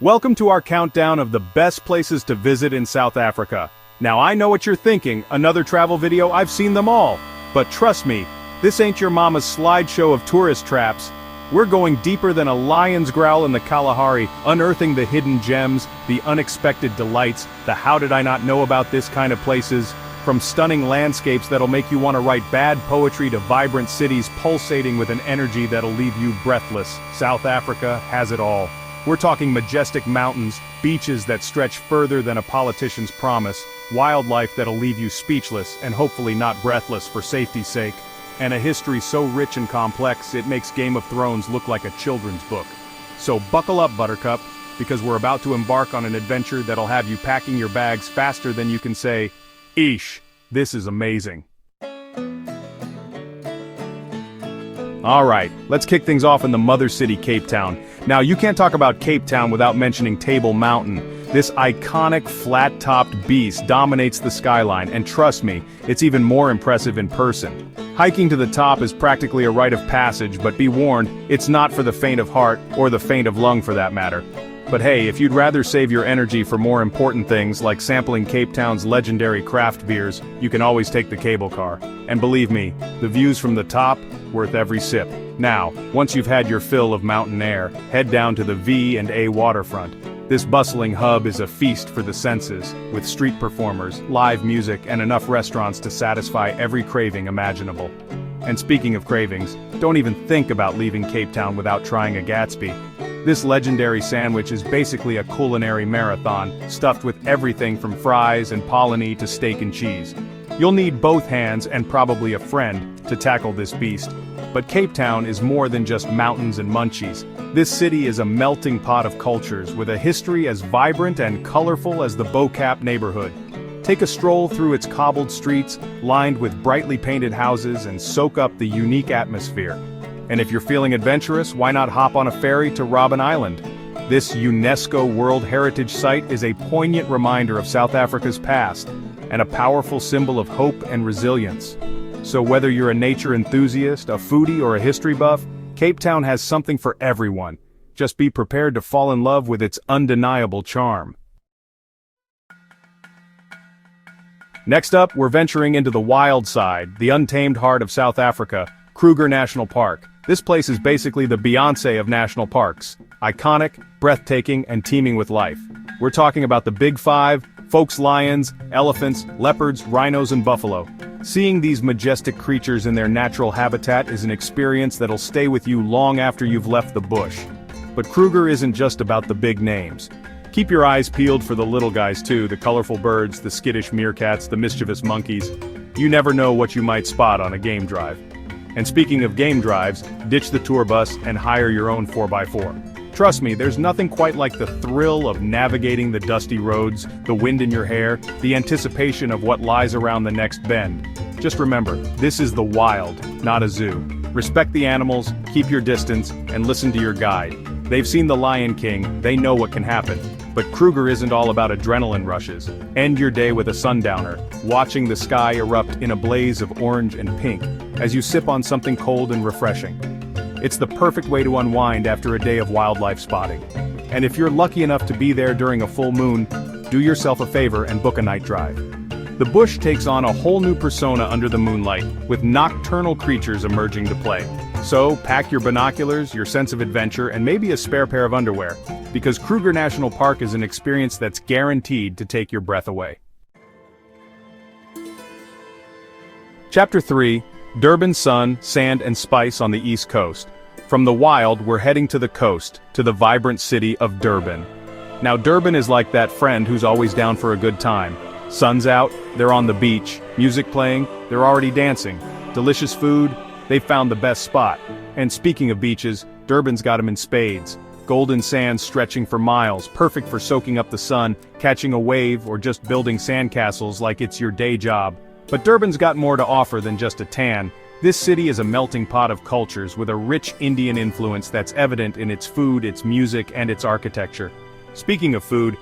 Welcome to our countdown of the best places to visit in South Africa. Now I know what you're thinking, another travel video, I've seen them all. But trust me, this ain't your mama's slideshow of tourist traps. We're going deeper than a lion's growl in the Kalahari, unearthing the hidden gems, the unexpected delights, the how did I not know about this kind of places. From stunning landscapes that'll make you want to write bad poetry to vibrant cities pulsating with an energy that'll leave you breathless, South Africa has it all. We're talking majestic mountains, beaches that stretch further than a politician's promise, wildlife that'll leave you speechless and hopefully not breathless for safety's sake, and a history so rich and complex it makes Game of Thrones look like a children's book. So buckle up, Buttercup, because we're about to embark on an adventure that'll have you packing your bags faster than you can say, "Eesh, this is amazing." Alright, let's kick things off in the mother city, Cape Town. Now you can't talk about Cape Town without mentioning Table Mountain. This iconic flat-topped beast dominates the skyline, and trust me, it's even more impressive in person. Hiking to the top is practically a rite of passage, but be warned, it's not for the faint of heart, or the faint of lung for that matter. But hey, if you'd rather save your energy for more important things like sampling Cape Town's legendary craft beers, you can always take the cable car. And believe me, the views from the top, worth every sip. Now, once you've had your fill of mountain air, head down to the V&A waterfront. This bustling hub is a feast for the senses, with street performers, live music, and enough restaurants to satisfy every craving imaginable. And speaking of cravings, don't even think about leaving Cape Town without trying a Gatsby. This legendary sandwich is basically a culinary marathon, stuffed with everything from fries and polony to steak and cheese. You'll need both hands and probably a friend to tackle this beast. But Cape Town is more than just mountains and munchies. This city is a melting pot of cultures with a history as vibrant and colorful as the Bo-Kaap neighborhood. Take a stroll through its cobbled streets, lined with brightly painted houses, and soak up the unique atmosphere. And if you're feeling adventurous, why not hop on a ferry to Robben Island? This UNESCO World Heritage Site is a poignant reminder of South Africa's past, and a powerful symbol of hope and resilience. So whether you're a nature enthusiast, a foodie, or a history buff, Cape Town has something for everyone. Just be prepared to fall in love with its undeniable charm. Next up, we're venturing into the wild side, the untamed heart of South Africa, Kruger National Park. This place is basically the Beyoncé of national parks. Iconic, breathtaking, and teeming with life. We're talking about the Big Five, Folks lions, elephants, leopards, rhinos, and buffalo. Seeing these majestic creatures in their natural habitat is an experience that'll stay with you long after you've left the bush. But Kruger isn't just about the big names. Keep your eyes peeled for the little guys too, the colorful birds, the skittish meerkats, the mischievous monkeys. You never know what you might spot on a game drive. And speaking of game drives, ditch the tour bus and hire your own 4x4. Trust me, there's nothing quite like the thrill of navigating the dusty roads, the wind in your hair, the anticipation of what lies around the next bend. Just remember, this is the wild, not a zoo. Respect the animals, keep your distance, and listen to your guide. They've seen The Lion King, they know what can happen. But Kruger isn't all about adrenaline rushes. End your day with a sundowner, watching the sky erupt in a blaze of orange and pink, as you sip on something cold and refreshing. It's the perfect way to unwind after a day of wildlife spotting. And if you're lucky enough to be there during a full moon, do yourself a favor and book a night drive. The bush takes on a whole new persona under the moonlight, with nocturnal creatures emerging to play. So, pack your binoculars, your sense of adventure, and maybe a spare pair of underwear, because Kruger National Park is an experience that's guaranteed to take your breath away. Chapter 3, Durban Sun, Sand and Spice on the East Coast. From the wild, we're heading to the coast, to the vibrant city of Durban. Now Durban is like that friend who's always down for a good time. Sun's out, they're on the beach, music playing, they're already dancing. Delicious food, they've found the best spot. And speaking of beaches, Durban's got them in spades. Golden sands stretching for miles, perfect for soaking up the sun, catching a wave, or just building sandcastles like it's your day job. But Durban's got more to offer than just a tan. This city is a melting pot of cultures with a rich Indian influence that's evident in its food, its music, and its architecture. Speaking of food,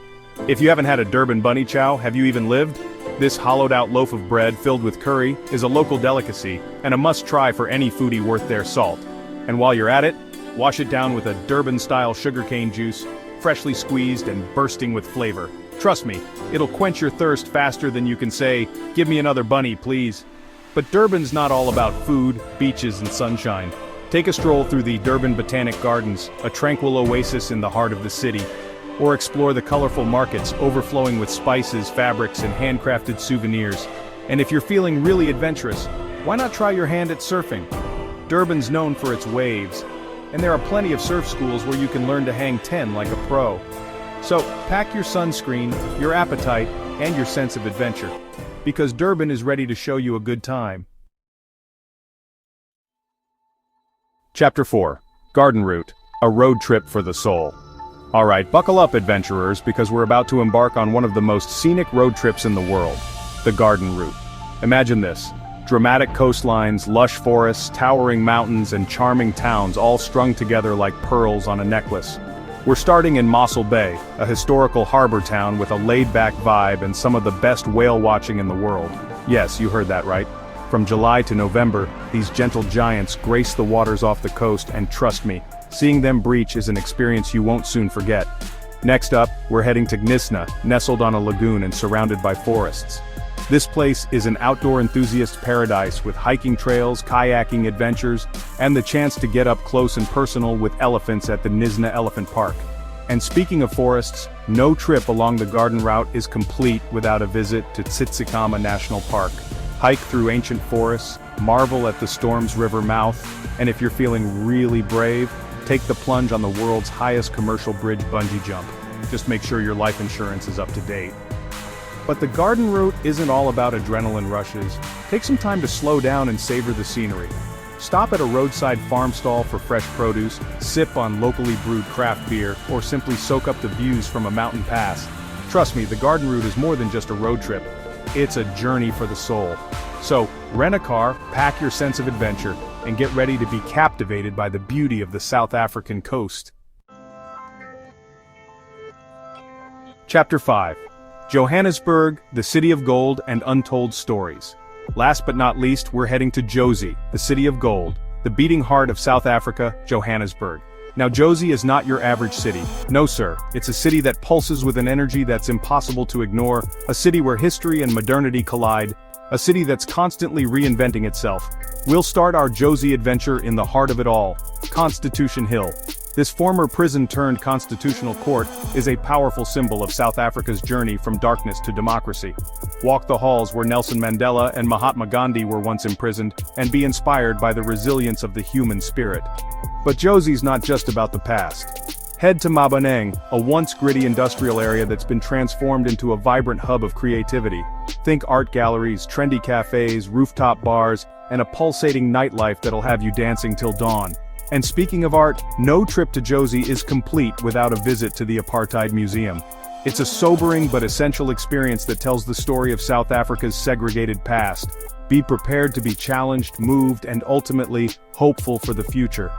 if you haven't had a Durban bunny chow, have you even lived? This hollowed-out loaf of bread filled with curry is a local delicacy and a must-try for any foodie worth their salt. And while you're at it, wash it down with a Durban-style sugarcane juice, freshly squeezed and bursting with flavor. Trust me, it'll quench your thirst faster than you can say, "Give me another bunny, please." But Durban's not all about food, beaches, and sunshine. Take a stroll through the Durban Botanic Gardens, a tranquil oasis in the heart of the city. Or explore the colorful markets overflowing with spices, fabrics, and handcrafted souvenirs. And if you're feeling really adventurous, why not try your hand at surfing? Durban's known for its waves, and there are plenty of surf schools where you can learn to hang 10 like a pro. So, pack your sunscreen, your appetite, and your sense of adventure. Because Durban is ready to show you a good time. Chapter 4. Garden Route, a road trip for the soul. Alright, buckle up adventurers, because we're about to embark on one of the most scenic road trips in the world. The Garden Route. Imagine this. Dramatic coastlines, lush forests, towering mountains, and charming towns all strung together like pearls on a necklace. We're starting in Mossel Bay, a historical harbor town with a laid-back vibe and some of the best whale watching in the world. Yes, you heard that right. From July to November, these gentle giants grace the waters off the coast, and trust me, seeing them breach is an experience you won't soon forget. Next up, we're heading to Knysna, nestled on a lagoon and surrounded by forests. This place is an outdoor enthusiast paradise with hiking trails, kayaking adventures, and the chance to get up close and personal with elephants at the Knysna Elephant Park. And speaking of forests, no trip along the garden route is complete without a visit to Cityscapes National Park. Hike through ancient forests, marvel at the storm's river mouth, and if you're feeling really brave, take the plunge on the world's highest commercial bridge bungee jump. Just make sure your life insurance is up to date. But the garden route isn't all about adrenaline rushes. Take some time to slow down and savor the scenery. Stop at a roadside farm stall for fresh produce, sip on locally brewed craft beer, or simply soak up the views from a mountain pass. Trust me, the garden route is more than just a road trip. It's a journey for the soul. So, rent a car, pack your sense of adventure, and get ready to be captivated by the beauty of the South African coast. Chapter 5. Johannesburg, the City of Gold and Untold Stories. Last but not least, we're heading to Jozi, the City of Gold, the beating heart of South Africa, Johannesburg. Now Jozi is not your average city. No sir, it's a city that pulses with an energy that's impossible to ignore, a city where history and modernity collide, a city that's constantly reinventing itself. We'll start our Jozi adventure in the heart of it all, Constitution Hill. This former prison-turned-constitutional court is a powerful symbol of South Africa's journey from darkness to democracy. Walk the halls where Nelson Mandela and Mahatma Gandhi were once imprisoned, and be inspired by the resilience of the human spirit. But Jozi's not just about the past. Head to Mabaneng, a once gritty industrial area that's been transformed into a vibrant hub of creativity. Think art galleries, trendy cafes, rooftop bars, and a pulsating nightlife that'll have you dancing till dawn. And speaking of art, no trip to Jozi is complete without a visit to the Apartheid Museum. It's a sobering but essential experience that tells the story of South Africa's segregated past. Be prepared to be challenged, moved, and ultimately, hopeful for the future.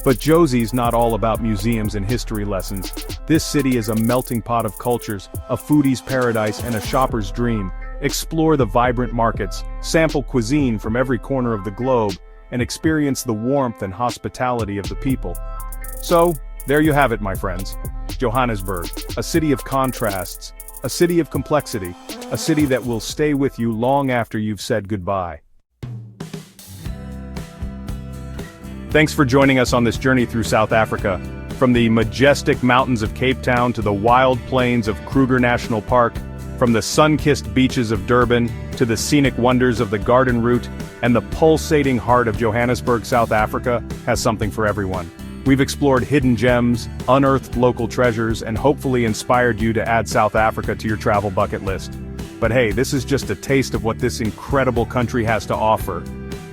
But Jozi's not all about museums and history lessons. This city is a melting pot of cultures, a foodie's paradise and a shopper's dream. Explore the vibrant markets, sample cuisine from every corner of the globe, and experience the warmth and hospitality of the people. So, there you have it, my friends. Johannesburg, a city of contrasts, a city of complexity, a city that will stay with you long after you've said goodbye. Thanks for joining us on this journey through South Africa. From the majestic mountains of Cape Town to the wild plains of Kruger National Park, from the sun-kissed beaches of Durban to the scenic wonders of the Garden Route, and the pulsating heart of Johannesburg, South Africa has something for everyone. We've explored hidden gems, unearthed local treasures, and hopefully inspired you to add South Africa to your travel bucket list. But hey, this is just a taste of what this incredible country has to offer.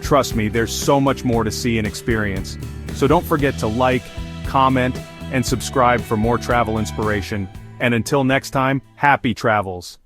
Trust me, there's so much more to see and experience. So don't forget to like, comment, and subscribe for more travel inspiration. And until next time, happy travels!